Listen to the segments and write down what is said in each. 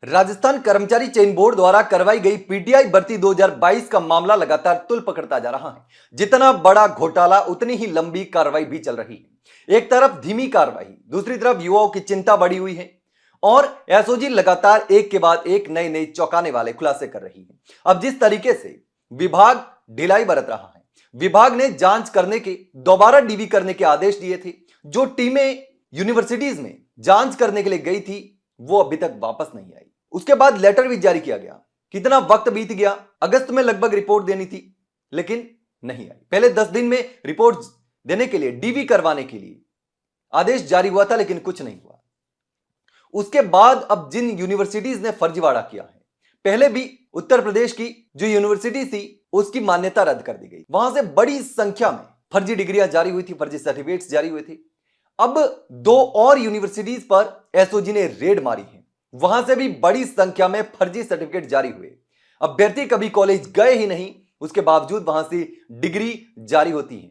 राजस्थान कर्मचारी चयन बोर्ड द्वारा करवाई गई पीटीआई भर्ती 2022 का मामला लगातार तुल पकड़ता जा रहा है। जितना बड़ा घोटाला उतनी ही लंबी कार्रवाई भी चल रही है। एक तरफ धीमी कार्रवाई, दूसरी तरफ युवाओं की चिंता बढ़ी हुई है और एसओजी लगातार एक के बाद एक नए नए चौंकाने वाले खुलासे कर रही है। अब जिस तरीके से विभाग ढिलाई बरत रहा है, विभाग ने जांच करने के दोबारा डीवी करने के आदेश दिए थे। जो टीमें यूनिवर्सिटीज में जांच करने के लिए गई थी वो अभी तक वापस नहीं आई। उसके बाद लेटर भी जारी किया गया। कितना वक्त बीत गया, अगस्त में लगभग रिपोर्ट देनी थी लेकिन नहीं आई। पहले 10 दिन में रिपोर्ट देने के लिए, डीवी करवाने के लिए आदेश जारी हुआ था लेकिन कुछ नहीं हुआ। उसके बाद अब जिन यूनिवर्सिटीज ने फर्जीवाड़ा किया है, पहले भी उत्तर प्रदेश की जो यूनिवर्सिटी थी उसकी मान्यता रद्द कर दी गई। वहां से बड़ी संख्या में फर्जी डिग्रियां जारी हुई थी, फर्जी सर्टिफिकेट्स जारी हुए थे। अब 2 और यूनिवर्सिटीज पर एसओजी ने रेड मारी है, वहां से भी बड़ी संख्या में फर्जी सर्टिफिकेट जारी हुए। अभ्यर्थी कभी कॉलेज गए ही नहीं, उसके बावजूद वहां से डिग्री जारी होती है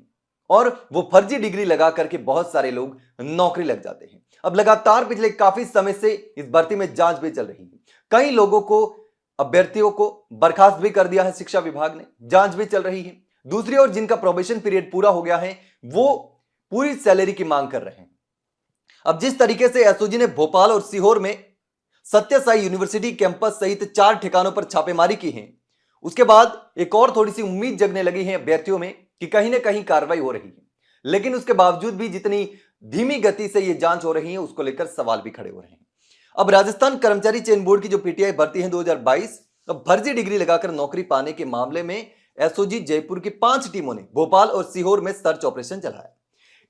और वो फर्जी डिग्री लगा करके बहुत सारे लोग नौकरी लग जाते हैं। अब लगातार पिछले काफी समय से इस भर्ती में जांच भी चल रही है। कई लोगों को, अभ्यर्थियों को बर्खास्त भी कर दिया है शिक्षा विभाग ने, जांच भी चल रही है। दूसरी ओर जिनका प्रोबेशन पीरियड पूरा हो गया है वो पूरी सैलरी की मांग कर रहे हैं। अब जिस तरीके से एसओजी ने भोपाल और सीहोर में सत्य साई यूनिवर्सिटी कैंपस सहित 4 ठिकानों पर छापेमारी की है, उसके बाद एक और थोड़ी सी उम्मीद जगने लगी है अभ्यर्थियों में कि कहीं ना कहीं कार्रवाई हो रही है। लेकिन उसके बावजूद भी जितनी धीमी गति से यह जांच हो रही है उसको लेकर सवाल भी खड़े हो रहे हैं। अब राजस्थान कर्मचारी चयन बोर्ड की जो पीटीआई भर्ती है 2022, अब फर्जी डिग्री लगाकर नौकरी पाने के मामले में एसओजी जयपुर की 5 टीमों ने भोपाल और सीहोर में सर्च ऑपरेशन चलाया।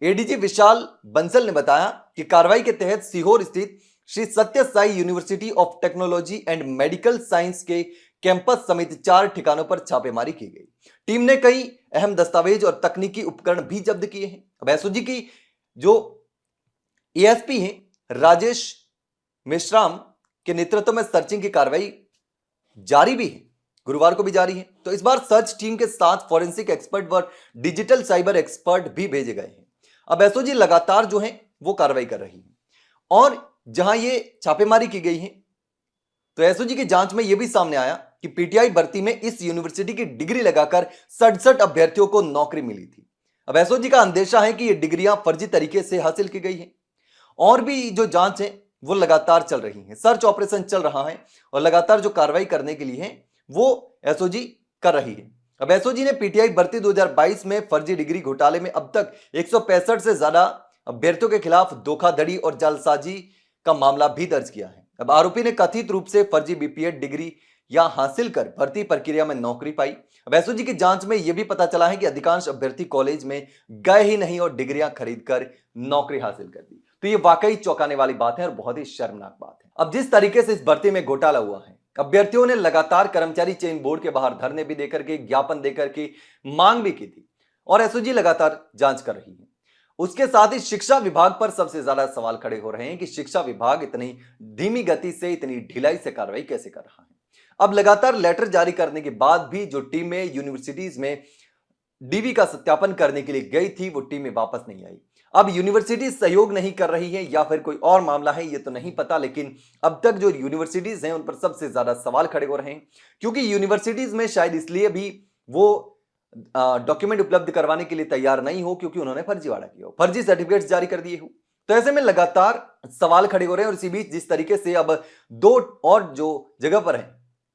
एडीजी विशाल बंसल ने बताया कि कार्रवाई के तहत सीहोर स्थित श्री सत्य Sai university of technology and medical science के कैंपस समेत 4 ठिकानों पर छापेमारी की गई। टीम ने कई अहम दस्तावेज और तकनीकी उपकरण भी जब्त किए हैं। अब एसओजी की जो एएसपी हैं राजेश मेश्राम के नेतृत्व में सर्चिंग की कार्रवाई जारी भी है, गुरुवार को भी जारी है। तो इस बार सर्च टीम के साथ फॉरेंसिक एक्सपर्ट व डिजिटल साइबर एक्सपर्ट भी भेजे गए हैं। अब एसओजी लगातार जो है वो कार्रवाई कर रही है और जहां ये छापेमारी की गई है तो एसओजी की जांच में यह भी सामने आया कि पीटीआई भर्ती में इस यूनिवर्सिटी की डिग्री लगाकर 67 अभ्यर्थियों को नौकरी मिली थी। अब एसओजी का अंदेशा है कि ये डिग्रियां फर्जी तरीके से हासिल की गई हैं और भी जो जांच है वो लगातार चल रही है, सर्च ऑपरेशन चल रहा है और लगातार जो कार्रवाई करने के लिए है वो एसओजी कर रही है। अब एसओजी ने पीटीआई भर्ती 2022 में फर्जी डिग्री घोटाले में अब तक 165 से ज्यादा अभ्यर्थियों के खिलाफ धोखाधड़ी और जालसाजी का मामला भी दर्ज किया है। अब आरोपी ने कथित रूप से फर्जी बीपीएड डिग्री या हासिल कर भर्ती प्रक्रिया में नौकरी पाई। अब एसओजी की जांच में यह भी पता चला है कि अधिकांश अभ्यर्थी कॉलेज में गए ही नहीं और डिग्रियां खरीदकर नौकरी हासिल कर दी। तो ये वाकई चौंकाने वाली बात है और बहुत ही शर्मनाक बात है। अब जिस तरीके से इस भर्ती में घोटाला हुआ है, अभ्यर्थियों ने लगातार कर्मचारी चयन बोर्ड के बाहर धरने भी देकर के, ज्ञापन देकर के मांग भी की थी और एसओजी लगातार जांच कर रही है। उसके साथ ही शिक्षा विभाग पर सबसे ज्यादा सवाल खड़े हो रहे हैं कि शिक्षा विभाग इतनी धीमी गति से, इतनी ढिलाई से कार्रवाई कैसे कर रहा है। अब लगातार लेटर जारी करने के बाद भी जो टीमें यूनिवर्सिटीज में डीवी का सत्यापन करने के लिए गई थी वो टीमें वापस नहीं आई। अब यूनिवर्सिटी सहयोग नहीं कर रही है या फिर कोई और मामला है ये तो नहीं पता, लेकिन अब तक जो यूनिवर्सिटीज हैं उन पर सबसे ज्यादा सवाल खड़े हो रहे हैं क्योंकि यूनिवर्सिटीज में शायद इसलिए भी वो डॉक्यूमेंट उपलब्ध करवाने के लिए तैयार नहीं हो क्योंकि उन्होंने फर्जीवाड़ा किया हो, फर्जी सर्टिफिकेट्स जारी कर दिए हो। तो ऐसे में लगातार सवाल खड़े हो रहे हैं और इसी बीच जिस तरीके से अब 2 और जो जगह पर है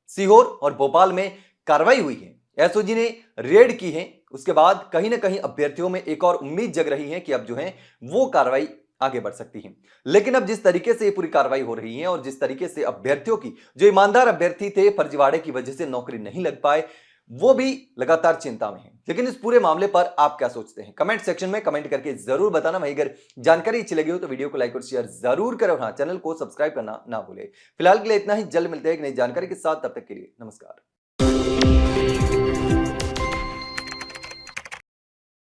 सीहोर और भोपाल में कार्रवाई हुई है, एसओजी ने रेड की है, उसके बाद कहीं ना कहीं अभ्यर्थियों में एक और उम्मीद जग रही है कि अब जो है वो कार्रवाई आगे बढ़ सकती है। लेकिन अब जिस तरीके से पूरी कार्रवाई हो रही है और जिस तरीके से अभ्यर्थियों की, जो ईमानदार अभ्यर्थी थे फर्जीवाड़े की वजह से नौकरी नहीं लग पाए, वो भी लगातार चिंता में है। लेकिन इस पूरे मामले पर आप क्या सोचते हैं कमेंट सेक्शन में कमेंट करके जरूर बताना। वहीं अगर जानकारी अच्छी लगी हो तो वीडियो को लाइक और शेयर जरूर करें और हाँ, चैनल को सब्सक्राइब करना ना भूलें। फिलहाल के लिए इतना ही, जल्द मिलते हैं एक नई जानकारी के साथ, तब तक के लिए नमस्कार।